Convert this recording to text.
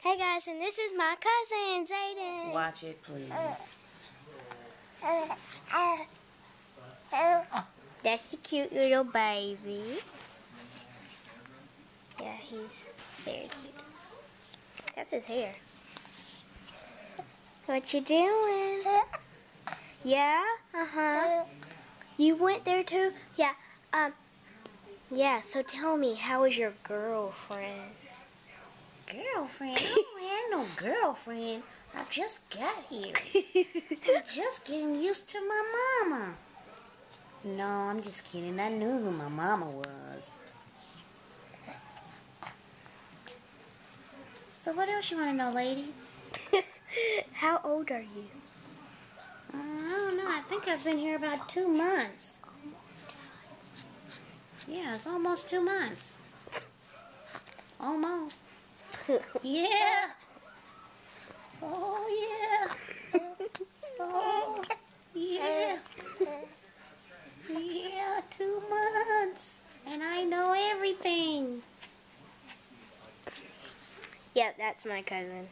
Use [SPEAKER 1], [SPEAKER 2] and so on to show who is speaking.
[SPEAKER 1] Hey guys, and this is my cousin, Zayden.
[SPEAKER 2] Watch it, please.
[SPEAKER 1] That's a cute little baby. Yeah, he's very cute. That's his hair. What you doing? Yeah? Uh-huh. You went there too? Yeah. Yeah, so tell me, how was your girlfriend?
[SPEAKER 2] Girlfriend? I don't have no girlfriend. I just got here. I'm just getting used to my mama. No, I'm just kidding. I knew who my mama was. So what else you want to know, lady?
[SPEAKER 1] How old are you?
[SPEAKER 2] I don't know. I think I've been here about 2 months. Yeah, it's almost 2 months. Almost. Yeah. Oh, yeah. Oh, yeah. Yeah, 2 months. And I know everything.
[SPEAKER 1] Yep, that's my cousin.